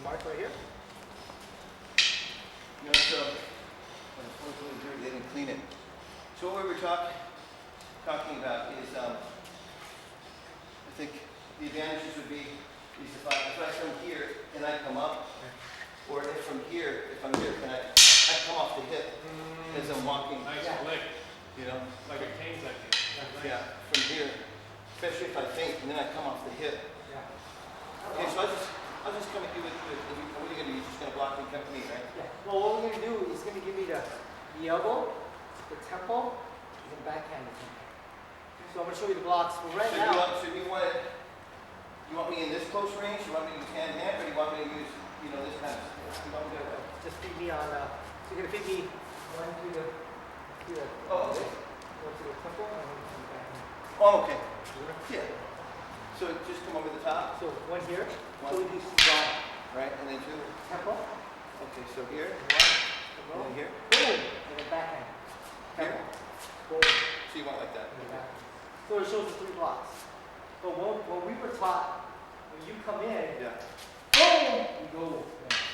mark right here. You know, so when it's really dirty, they didn't clean it. So what we were talking about is, I think the advantages would be is if I come here and I come up, or if from here, if I'm here, can I come off the hip as I'm walking. Nice flick. You know, Like a cane technique. yeah, from here, especially if I faint and then I come off the hip. Yeah. Okay, so I'll just come at you with what are you gonna do? You're just gonna block and come to me, right? Yeah. Well, what we're gonna do is gonna give me the elbow, the temple, and the backhand. So I'm gonna show you the blocks. But right now, You want me in this close range? You want me to use hand, or do you want me to use, you know, this kind of stuff? You want me to, just feed me on. So you're gonna feed me one to the. Oh, okay. Go to the temple and then to the backhand. Oh, okay. Yeah. So just come over the top. So one here. One. So we do some Right, and then two. temple. Okay, so here, One. and then here, Boom. And then backhand. here. Temple. Boom. So you want like that. So it shows the 3 blocks. But when we were taught, when you come in, Yeah. boom, you go.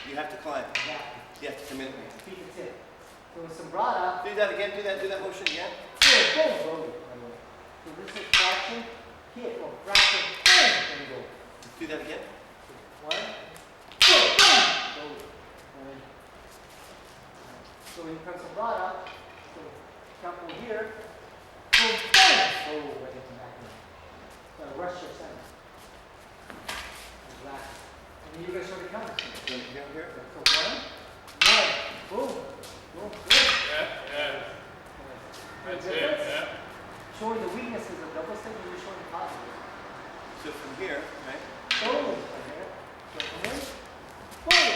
You have to climb. Exactly. You have to commit me. Feet the tip. So with sombrada, Do that again. Do that motion again. boom, boom, go. So this is fraction, hit, or fraction, boom, there you go. Do that again. One, boom, boom, go. And so when you come sombrada, so couple here, boom, boom, go, right into the back. So rush your center. Exactly. And then you're going to show the counter. Here. So one, boom, boom, boom. Yeah. That's it, yeah. Showing the weaknesses of double stick and you're showing the positives. So from here, right? Boom. Right here. So come in. Boom.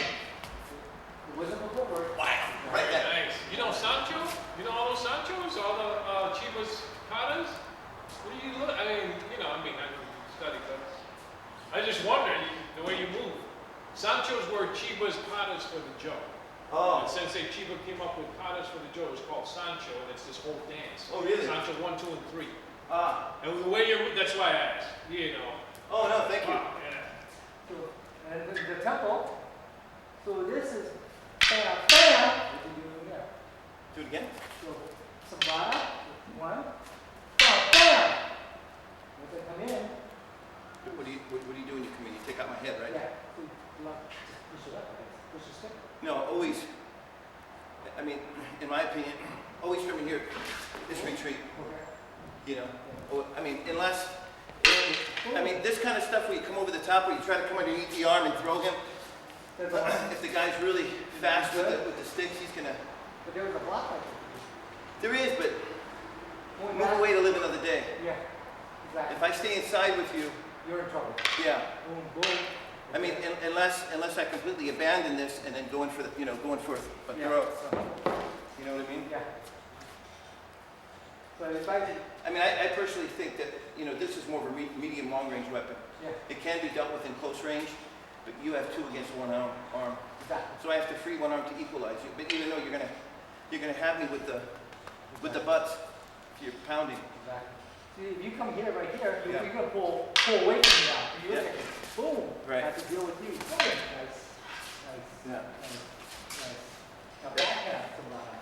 It wasn't a footwork. Wow. Right Very there. nice. You know Sancho? You know all those Sanchos? All the Chivas katas? What do you look? I mean, I studied that. I just wonder, the way you move. Sanchos were Chivas katas for the Joe. Oh. And Sensei Chiba came up with katas for the Joe. It's called Sancho, and it's this whole dance. Oh, really? Sancho 1, 2, and 3. Ah. And the way that's why I asked. Oh no, thank you. Yeah. So, and the tempo. So this is bam, bam. What you do here? Do it again. So sombrada. One. Bam, bam. Once I come in. What do you do when you come in? You take out my head, right? Yeah. So just push it up. Push the stick. No, always. I mean, in my opinion, always from in here, this retreat. Okay. You know, I mean, unless, this kind of stuff where you come over the top, where you try to come underneath the arm and throw him. If the guy's really fast with the sticks, he's gonna. But there was a block like There is, but that. move away to live another day. Yeah. Exactly. If I stay inside with you, You're in trouble. yeah. Boom, boom. I mean, unless I completely abandon this and then going for a throw. You know what I mean? Yeah. So if I I personally think that, this is more of a medium long-range weapon. yeah, It can be dealt with in close range, but you have 2 against 1 arm. exactly. So I have to free 1 arm to equalize you. But even though you're gonna have me with the butts, if you're pounding. Exactly. See, if you come here, right here, Yeah. you're gonna pull away from me now. If you look Yeah. at it, boom. Right. I have to deal with you. Boom. Nice. Yeah. Nice. Now backhand somebody.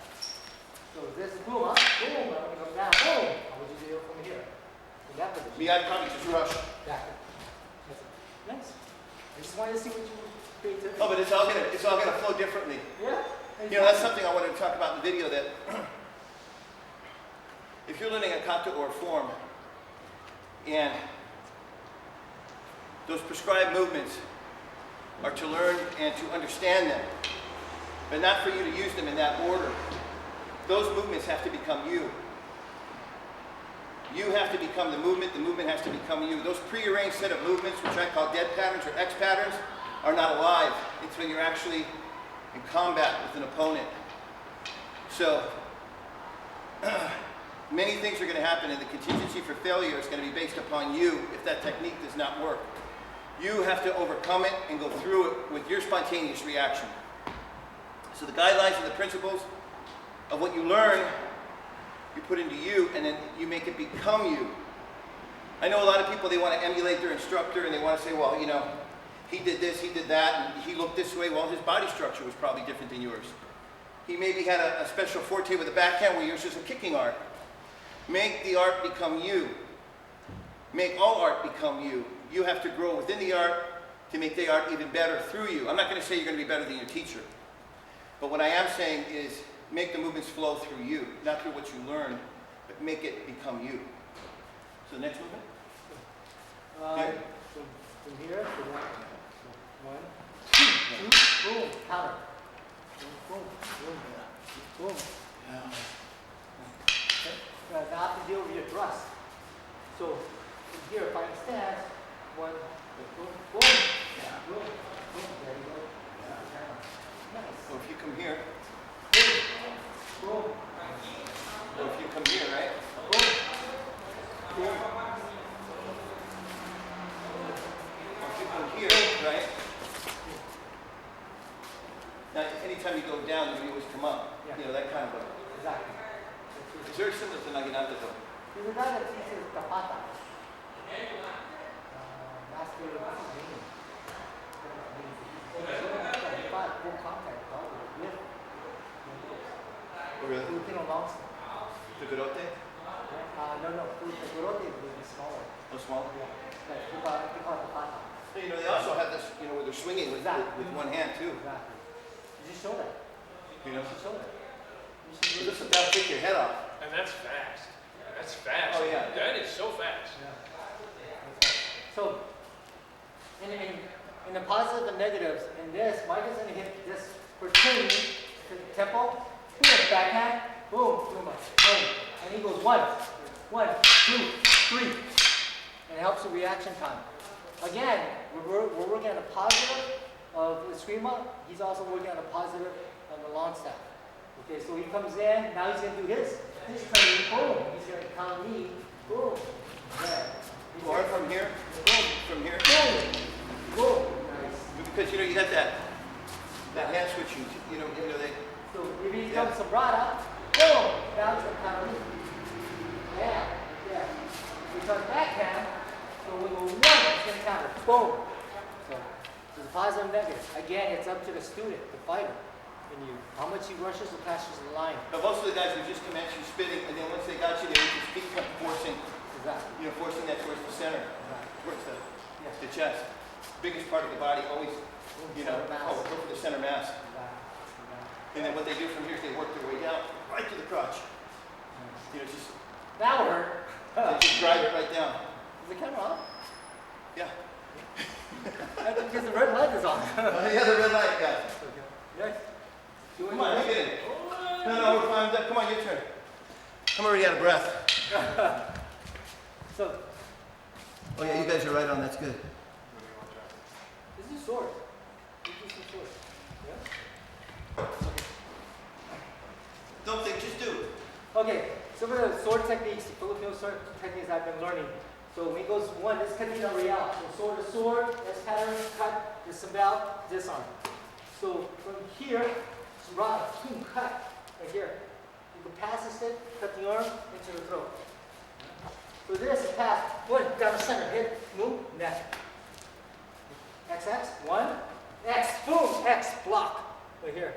So this is boom, boom. I'm gonna come down. Boom. How would you deal from here? In that position. Me, I'd probably just rush. Exactly. That's it. Nice. I just wanted to see what you created. Oh, but it's all gonna flow differently. Yeah. That's something I wanted to talk about in the video, that if you're learning a kata or a form, and those prescribed movements are to learn and to understand them, but not for you to use them in that order. Those movements have to become you. You have to become the movement has to become you. Those prearranged set of movements, which I call dead patterns or X patterns, are not alive until you're actually in combat with an opponent. So, many things are going to happen, and the contingency for failure is going to be based upon you if that technique does not work. You have to overcome it and go through it with your spontaneous reaction. So the guidelines and the principles of what you learn, you put into you, and then you make it become you. I know a lot of people, they want to emulate their instructor, and they want to say, well, he did this, he did that, and he looked this way. Well, his body structure was probably different than yours. He maybe had a special forte with a backhand where yours is a kicking art. Make the art become you. Make all art become you. You have to grow within the art to make the art even better through you. I'm not going to say you're going to be better than your teacher. But what I am saying is make the movements flow through you, not through what you learn, but make it become you. So the next movement? Here. From here to that. So 1, 2, boom, counter. Boom, boom, boom. Yeah. Okay. Now I have to deal with your thrust. So from here, find stance. 1, boom, boom. Yeah. Boom, boom. There you go. Yeah. Nice. So if you come here, Boom, boom, or if you come here, right? boom, boom. Or if you come here, right? Now, anytime you go down, you always come up. Yeah. You know, that kind of a... Exactly. It's very similar to okinawa-te though. There's a guy that teaches tapata. Master of Engineering. Full contact, probably. With Oh, really? Filipino monster. The garote? No. The gorote will be smaller. Oh, small? Yeah. Like, we call it tapata. So, you know, they also have this, you know, where they're swinging with one hand too. Exactly. You should show that. You know? You should show that. You So should this will take your head off. And that's fast. That's fast. Oh, yeah. That is so fast. Yeah. So, in the positives and negatives, in this, Mike is going to hit this for tuning to the tempo. Here, backhand, boom, boom, boom. And he goes 1, 2, 3. And it helps the reaction time. Again, we're working on a positive of the screamer. He's also working on a positive on the long staff. Okay, so he comes in, now he's going to do his turning, boom. He's going to count me, boom. Yeah. Or from here, Boom. from here. Boom. Boom. Nice. Because, you know, you got that hand switching, you know, they... So if he comes sobrada, boom, down to the counter. Yeah, yeah. We come backhand, so we go 1, it's going to counter, boom. So it's a positive and negative. Again, it's up to the student, the fighter, and you. How much he rushes or passes the line. But most of the guys would just come at you spitting, and then once they got you, they would just keep forcing, Exactly. you know, forcing that towards the center, Exactly. towards Yes. the chest. Biggest part of the body, always, you know, Center mass. oh, go for the center mass. Exactly. And then what they do from here is they work their way down, right to the crotch. You know, just, Now we're. they just drive it right down. Is the camera on? Yeah. I think because the red light is on. Yeah, the red light, yeah. Yes. Come on, you get in. No, we're fine. Come on, your turn. I'm already out of breath. So, Oh yeah, you guys are right on, that's good. this is sword. This is some sword. Yeah? Don't think, just do it. Okay, some of the sword techniques, Filipino sword techniques I've been learning. So when he goes 1, this cantina real. So sword to sword, this pattern, cut, this about, disarm. So from here, rod, boom, cut, right here. You can pass the stick, cut the arm into the throat. So this is pass, 1, down the center, hit, move, neck. XX, 1, X, boom, X, block. Right here.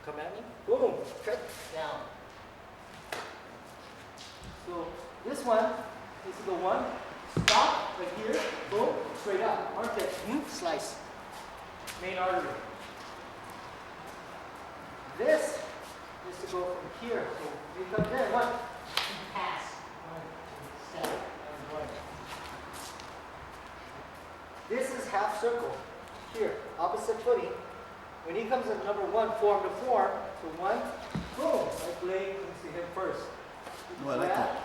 Come at me, boom, cut, down. So this one is the 1, stop, right here, boom, straight up, armpit, slice, main artery. This is to go from here, so you come there, 1, pass, 1, step, and 1. This is half circle, here, opposite footing. When he comes in number 1, form to form, so 1, boom, right leg comes to him first. Oh, I like that.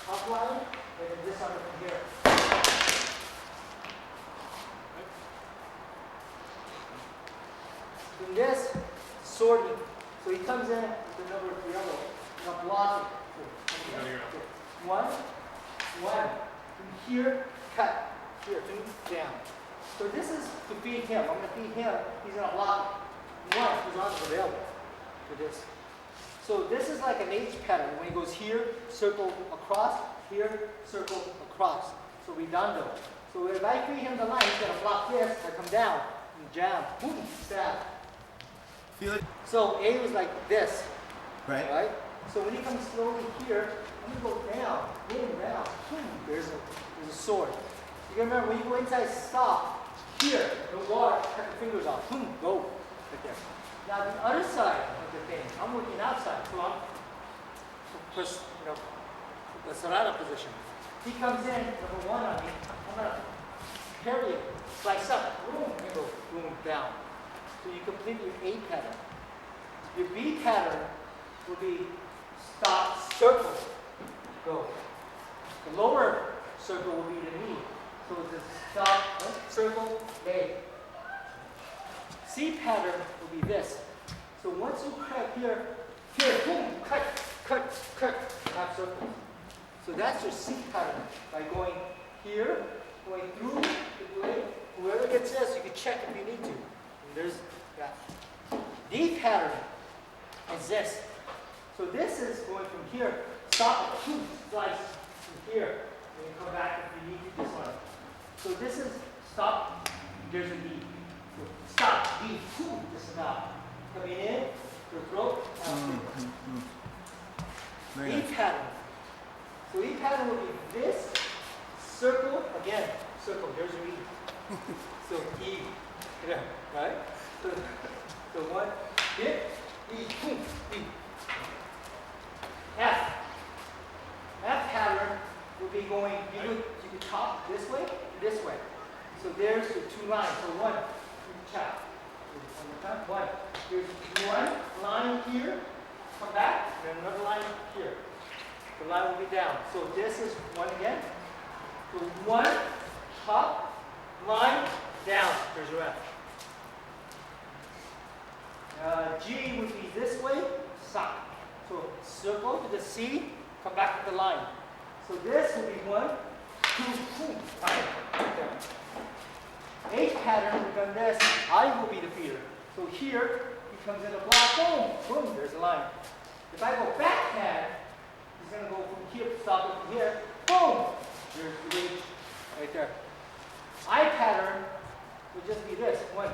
Up line, and then this under from here. From this, sorting. So he comes in with the number 3 elbow, now blocking. So, 1, 1. From here, cut. Here, 2, down. So this is to feed him. I'm going to feed him. He's going to block 1. His arm is available for this. So this is like an H pattern. When he goes here, circle across, here, circle across. So redondo. So if I feed him the line, he's going to block this, I come down. jab, boom, stab. Feel it? So A was like this, Right. right? So when he comes slowly here, I'm gonna go down, boom, down, boom. There's a sword. You gotta remember when you go inside, stop. Here, no guard, cut the fingers off, boom, go. Right there. Now the other side of the thing, I'm working outside, so I'm push, the Sarada position. He comes in, number one on me, I'm gonna parry it, slice up, boom, and go, boom, down. So you complete your A pattern. Your B pattern will be stop, circle, go. The lower circle will be the knee. So it's a stop, circle, A. C pattern will be this. So once you cut here, boom, cut, not circle. So that's your C pattern. By going here, going through the blade, whoever gets this, you can check if you need to. And there's that. D pattern is this. So this is going from here, stop it, boom, slice from here, and you come back if you need to this one. So this is stop, there's a D. Stop, D, boom, this is out. Coming in, your throat, out. Very E nice. pattern. So E pattern will be this, circle, again, circle, there's your E. So E, yeah, right? So one, hit, E, boom, E. F. F pattern will be going, you can top this way, this way. So there's the two lines. So one, chop. One. There's one line here, come back, and another line here. The line will be down. So this is one again. So one, top, line, down. There's your F. G would be this way, stop. So circle to the C, come back to the line. So this will be one, two, boom, right there. H pattern, we've done this, I will be the feeder. So here, he comes in a block, boom, boom, there's a line. If I go backhand, he's going to go from here, stop it from here, boom, there's the H right there. I pattern would just be this, one,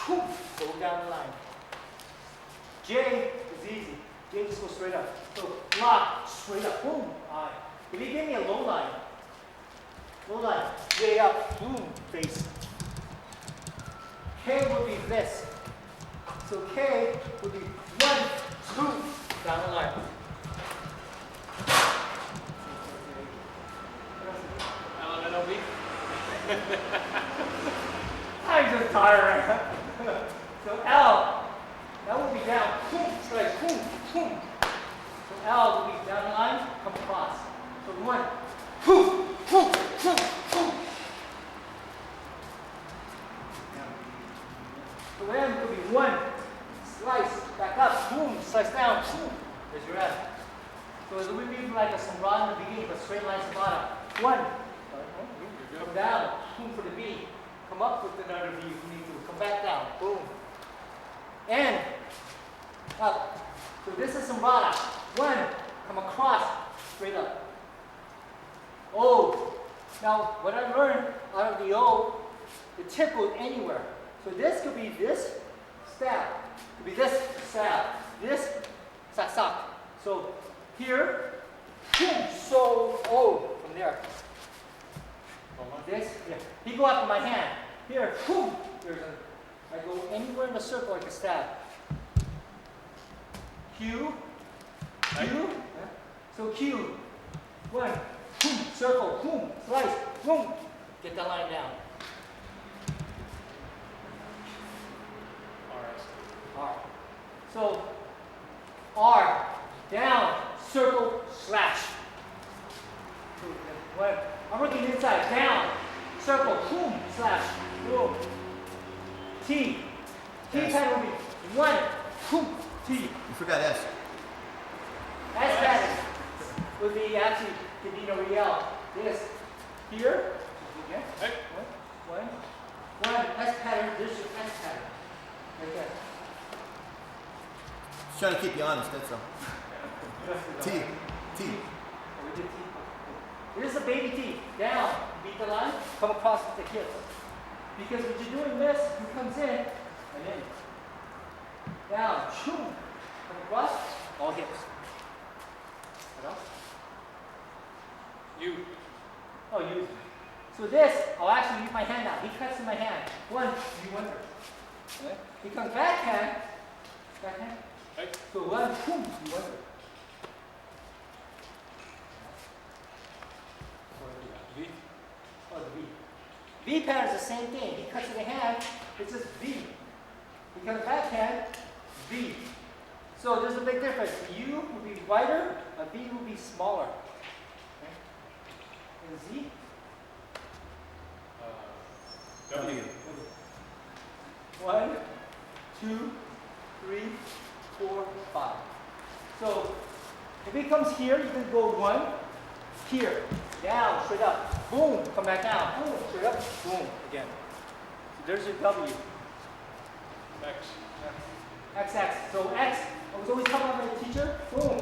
boom, go down the line. J is easy. J just goes straight up. So block, straight up, boom, I. If you give me a low line, J up, boom, face. K would be this. So K would be one, two, down the line. LMNOB? I'm just tired. So L, that would be down, boom, straight, boom, boom. So L would be down the line, come across. So one, boom, boom, boom, boom. So M would be one, slice, back up, boom, slice down, boom. There's your F. So it would be like a samra in the beginning, but straight lines at the bottom. One, come down, boom for the B. Come up with another V if you need to. Come back down, boom. And up. So this is samrata. One, come across, straight up. O. Now, what I learned out of the O, the tip goes anywhere. So this could be this stab. Could be this stab. This sak sak. So here, boom, so O from there. This, yeah. He go after my hand. Here, boom. There's a. I go anywhere in the circle like a stab. Q. Q. So Q. One. Boom. Circle. Boom. Slice. Boom. Get the line down. R. So R. Down. Circle. Slash. One. I'm working inside. Down. Circle. Boom. Slash. Boom. T. T pattern will be one. Boom. T. You forgot S. S pattern would be actually Divino Real. This. Here. Again. Hey. One. S pattern. This is S pattern. Right there. Just trying to keep you honest, that's all. T. T. Oh, we did T. This is a baby T. Down. Beat the line. Come across with the hips. Because when you're doing this, he comes in and then down, shoom, come across, all hips. Hello? You. Oh, you. So this, I'll actually use my hand now. He cuts in my hand. One, you wonder. Okay? He comes backhand. Backhand. Right. So one, boom, you wonder. V. Oh, the V. V pattern is the same thing. He cuts in the hand, it's just V. He comes backhand, V. So there's a big difference. U will be wider, a V will be smaller. Okay? And Z? W. 1, 2, 3, 4, 5. So if he comes here, you can go 1, here, down, straight up, boom, come back down, boom, straight up, boom, again. So there's your W. X. XX. So X, I was always talking about my teacher, boom,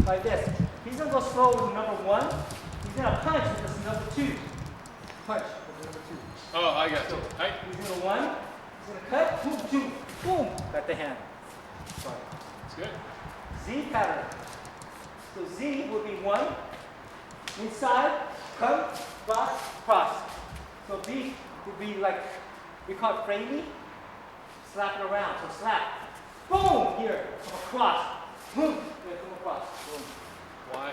like this. He's going to go slow with number 1. He's going to punch with this number 2. Punch with number 2. Oh, I got you. Right. He's going to 1. He's going to cut, boom, 2, boom, got the hand. Sorry. That's good. Z pattern. So Z will be 1. Inside, come, cross, cross. So B would be like, we call it framing. Slap it around. So slap. Boom! Here. Come across. Boom. Here, come across. Boom. Y.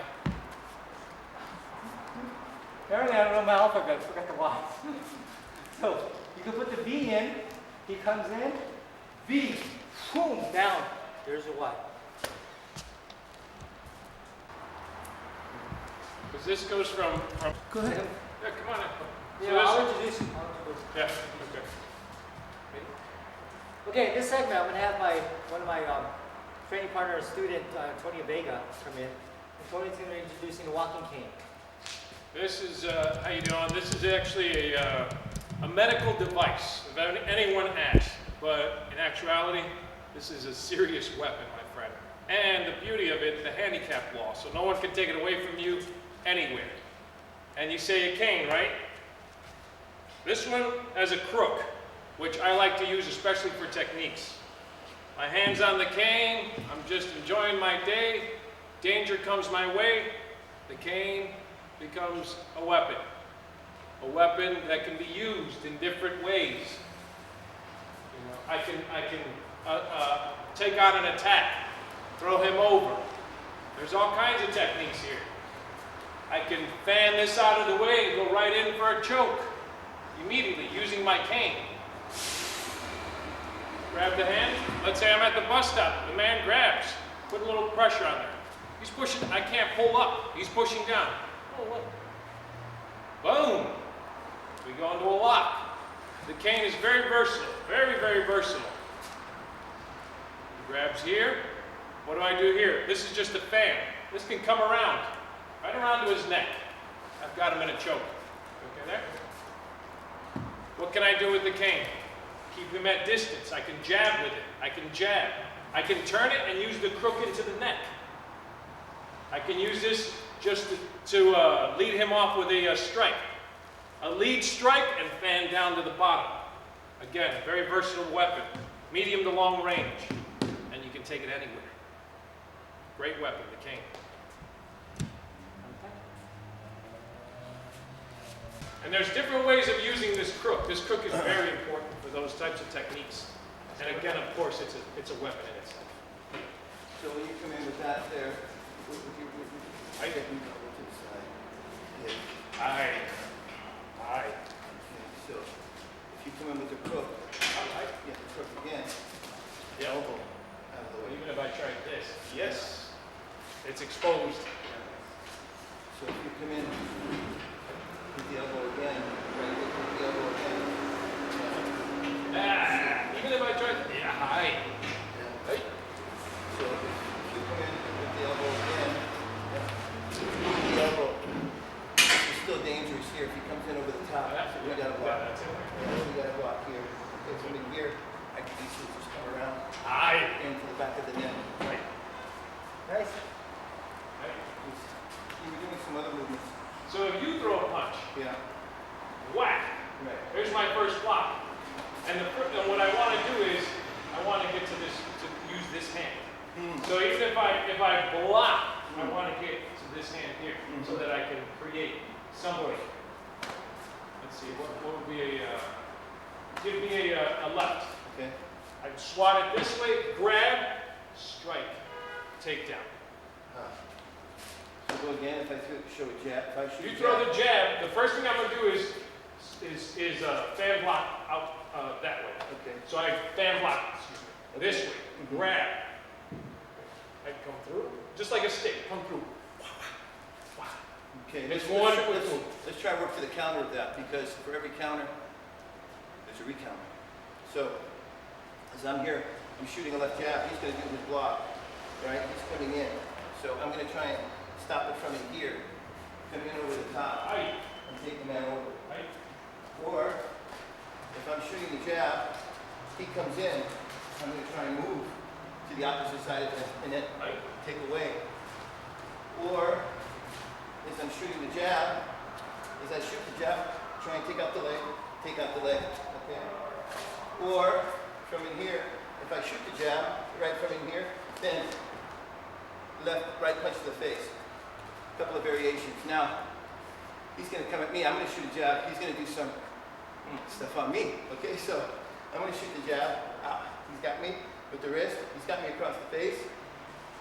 Apparently I don't know my alphabet. I forgot the Y. So you can put the V in. He comes in. V. Boom. Down. There's your Y. Because this goes from. Go ahead. Yeah, come on in. Yeah, So I'll this, introduce you. yeah, okay. Okay, this segment I'm going to have one of my training partner, student, Tony Vega, come in. And Tony's going to be introducing the walking cane. This is, how you doing? This is actually a medical device, if anyone asks. But in actuality, this is a serious weapon, my friend. And the beauty of it, the handicap law. So no one can take it away from you anywhere. And you say a cane, right? This one has a crook, which I like to use especially for techniques. My hand's on the cane, I'm just enjoying my day, danger comes my way, the cane becomes a weapon. A weapon that can be used in different ways. You know, I can take on an attack, throw him over. There's all kinds of techniques here. I can fan this out of the way and go right in for a choke, immediately using my cane. Grab the hand. Let's say I'm at the bus stop. The man grabs. Put a little pressure on there. He's pushing. I can't pull up. He's pushing down. Oh, look. Boom. We go into a lock. The cane is very versatile. Very, very versatile. He grabs here. What do I do here? This is just a fan. This can come around. Right around to his neck. I've got him in a choke. Okay there? What can I do with the cane? Keep him at distance. I can jab with it. I can jab. I can turn it and use the crook into the neck. I can use this just to lead him off with a strike. A lead strike and fan down to the bottom. Again, a very versatile weapon. Medium to long range. And you can take it anywhere. Great weapon, the cane. And there's different ways of using this crook. This crook is very important for those types of techniques. And again, of course, it's a weapon in itself. So when you come in with that there, I get you go to the side. Yeah. Aye. Okay, so if you come in with the crook, yeah, the crook again, Yeah. elbow out of the way. Even if I tried this, yes, it's exposed. So if you come in with the elbow again, right, with the elbow again. Even if I tried, yeah, hi. Yeah. Right? So if you come in with the elbow again, the elbow is still dangerous here. If he comes in over the top, we gotta block. That's it. We gotta block here. Okay, so in here, I can easily just come around Hi. into the back of the neck. Right. Nice. Right. You were doing some other movements. So if you throw a punch, Yeah. whack. Right. Here's my first block. day, somewhere. Let's see, what would be give me a left. Okay. I'd swat it this way, grab, strike, takedown. So go again. If I show a jab, if I shoot. You throw the jab. The first thing I'm gonna do is fan block out that way. Okay. So I fan block, excuse me, this way, grab. I come through, just like a stick, come through. Okay. It's one. Let's try to work to the counter of that, because for every counter, there's a recounter. So as I'm here, I'm shooting a left jab. He's going to do his block, right? He's coming in. So I'm going to try and stop it from in here, coming in over the top, Aye. and take the man over. Aye. Or if I'm shooting the jab, he comes in, I'm going to try and move to the opposite side of it and then Aye. take away. Or as I'm shooting the jab, as I shoot the jab, try and take out the leg, okay? Or from in here, if I shoot the jab, right from in here, then left, right punch to the face. A couple of variations. Now, he's going to come at me, I'm going to shoot a jab, he's going to do some stuff on me, okay? So, I'm going to shoot the jab, he's got me with the wrist, he's got me across the face,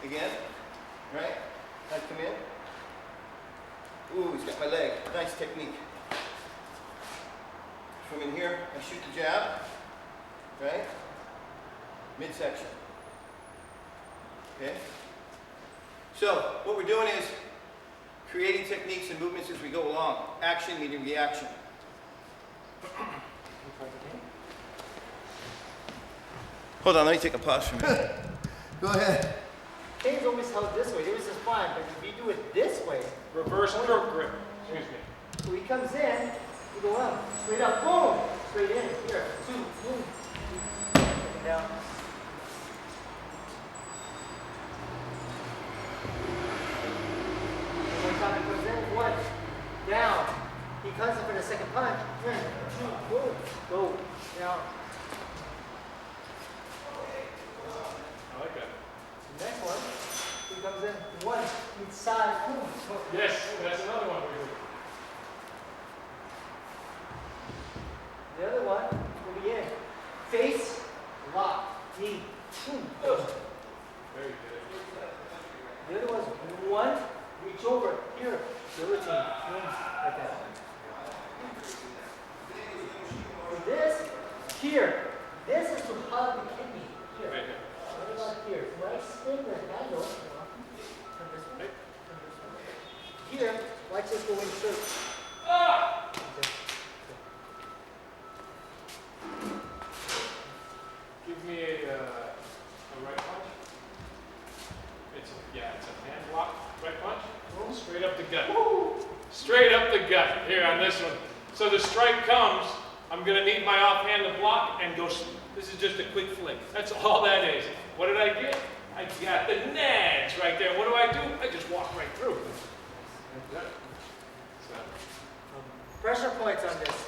again, right? I come in, ooh, he's got my leg, nice technique. From in here, I shoot the jab, right? Midsection, okay? So, what we're doing is creating techniques and movements as we go along. Action meeting reaction. Hold on, let me take a pause for a minute. Go ahead. Things always held this way. This is fine, but if you do it this way, Reverse crook grip. Excuse me. so he comes in, you go up, straight up, boom, straight in, here, two, boom, and down. One time he comes in, one, down. He comes in for the second punch, one, two, boom, go, down. I like that. The next one, he comes in, one, inside, boom, go. Yes, that's another one. The other one will be in. Face, lock, knee, boom. Very good. The other one's one, reach over, here, guillotine, boom, like that. For this, here, this is to hug the kidney, here. Right here. What about here? When I spin the handle, turn this way, turn this way. Here, watch this go in straight. Ah! Okay. Give me a right punch. It's a hand block right punch. Straight up the gut. Straight up the gut here on this one. So the strike comes, I'm going to need my offhand to block and go. This is just a quick flick. That's all that is. What did I get? I got the nads right there. What do? I just walk right through. So, Pressure points on this.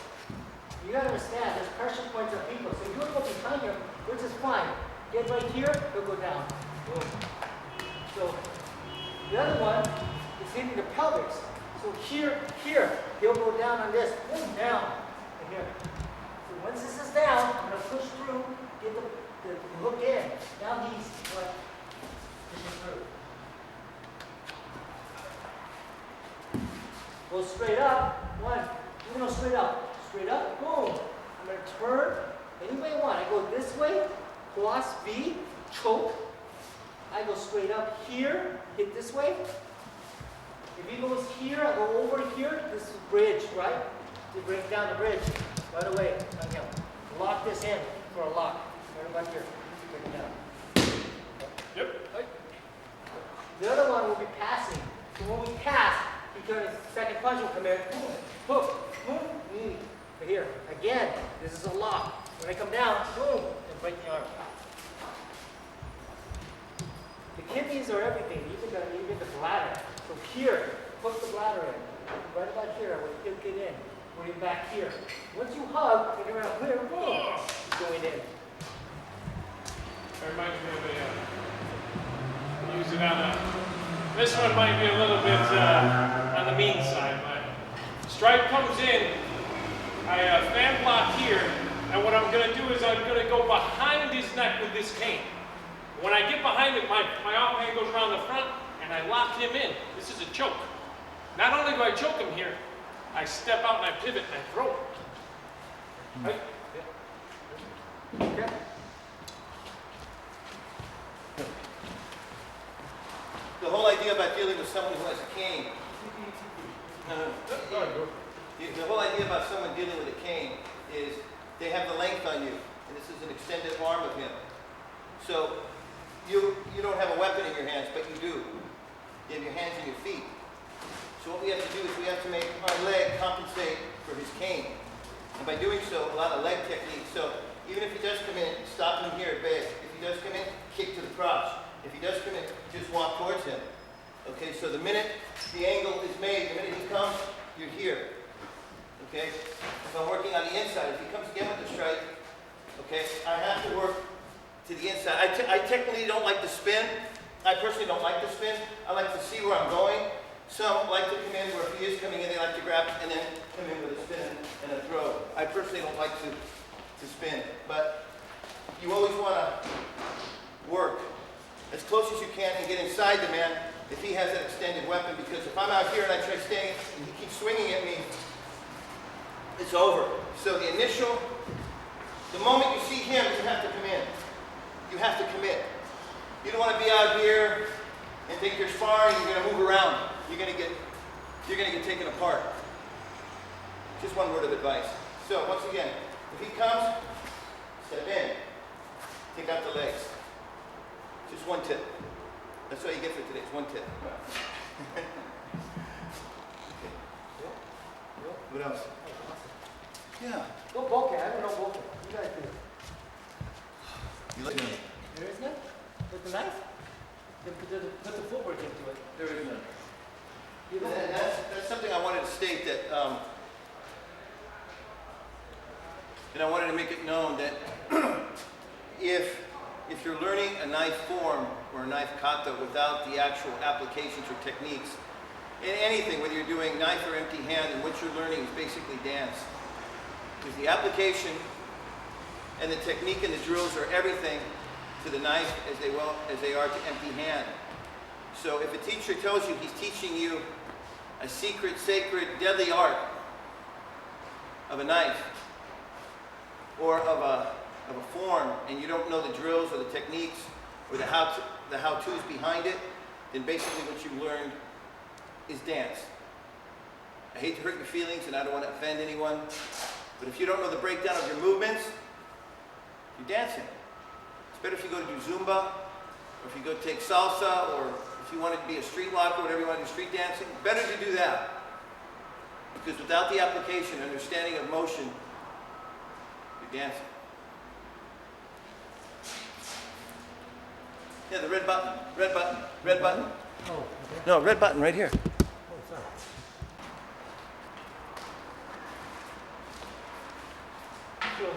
You gotta understand, there's pressure points on people. So you go behind him, which is fine. Get right here, he'll go down. Boom. So the other one is hitting the pelvis. So here, he'll go down on this. Boom, down. And here. So once this is down, I'm gonna push through, get the hook in. Now he's like pushing through. Go straight up. One. You know, straight up. Straight up. Boom. I'm going to turn any way I want. I go this way. Cross V. Choke. I go straight up here. Hit this way. If he goes here, I go over here. This is bridge, right? You break down the bridge. Right away. On him. Lock this in for a lock. Right about here. Break it down. yep. The other one will be passing. So when we pass, second punch will come in, boom, hook, boom, knee. But here, again, this is a lock. When I come down, boom, and break the arm. The kidneys are everything, even the bladder. So here, hook the bladder in. Right about here, I will hook it in. Bring it back here. Once you hug, and around here, boom, it's going in. That reminds me of use it on this one might be a little bit on the mean side, but Stripe comes in, I fan block here, and what I'm gonna do is I'm gonna go behind his neck with this cane. When I get behind it, my arm hand goes around the front, and I lock him in. This is a choke. Not only do I choke him here, I step out and I pivot and I throw. Right? Okay. The whole idea about dealing with someone who has a cane, the whole idea about someone dealing with a cane is they have the length on you, and this is an extended arm of him. So you don't have a weapon in your hands, but you do. You have your hands and your feet. So what we have to do is we have to make our leg compensate for his cane. And by doing so, a lot of leg techniques. So even if he does come in, stop him here at base. If he does come in, kick to the crotch. If he does come in, just walk towards him. Okay, so the minute the angle is made, the minute he comes, you're here. Okay? If I'm working on the inside, if he comes again with the strike, okay, I have to work to the inside. I technically don't like to spin. I personally don't like to spin. I like to see where I'm going. Some like to come in where if he is coming in, they like to grab and then come in with a spin and a throw. I personally don't like to spin. But you always want to work as close as you can and get inside the man if he has an extended weapon, because if I'm out here and I try staying and he keeps swinging at me, it's over. So the moment you see him, you have to come in. You have to commit. You don't want to be out here and think you're sparring, you're going to move around. You're going to get taken apart. Just one word of advice. So once again, if he comes, step in. Take out the legs. Just one tip. That's all you get for today. It's one tip. Okay. What else? Yeah. Go bulk it. I don't know bulk it. You guys do. You look at it. There is none? With the knife? Put the footwork into it. There is none. You don't And that's something I wanted to state, that and I wanted to make it known that if you're learning a knife form or a knife kata without the actual applications or techniques in anything, whether you're doing knife or empty hand, and what you're learning is basically dance. Because the application and the technique and the drills are everything to the knife as they are to empty hand. So if a teacher tells you he's teaching you a secret, sacred, deadly art of a knife or of a form, and you don't know the drills or the techniques or the how-tos behind it, then basically what you learned is dance. I hate to hurt your feelings and I don't want to offend anyone, but if you don't know the breakdown of your movements, you're dancing. It's better if you go to do Zumba, or if you go take salsa, or if you want to be a street walker, whatever you want to do, street dancing, better to do that. Because without the application, understanding of motion, you're dancing. Yeah, the red button, red button, red button. Oh, okay. No, red button right here. Oh, sorry. So,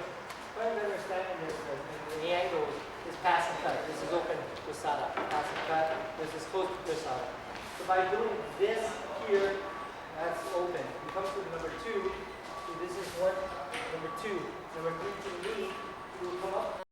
what I'm understanding is that the angle is pass and cut. This is open kusada. Pass and cut. This is close kusada. So by doing this here, that's open. You come to number 2. So this is one. Number 2. Number 3 to me, you will come up.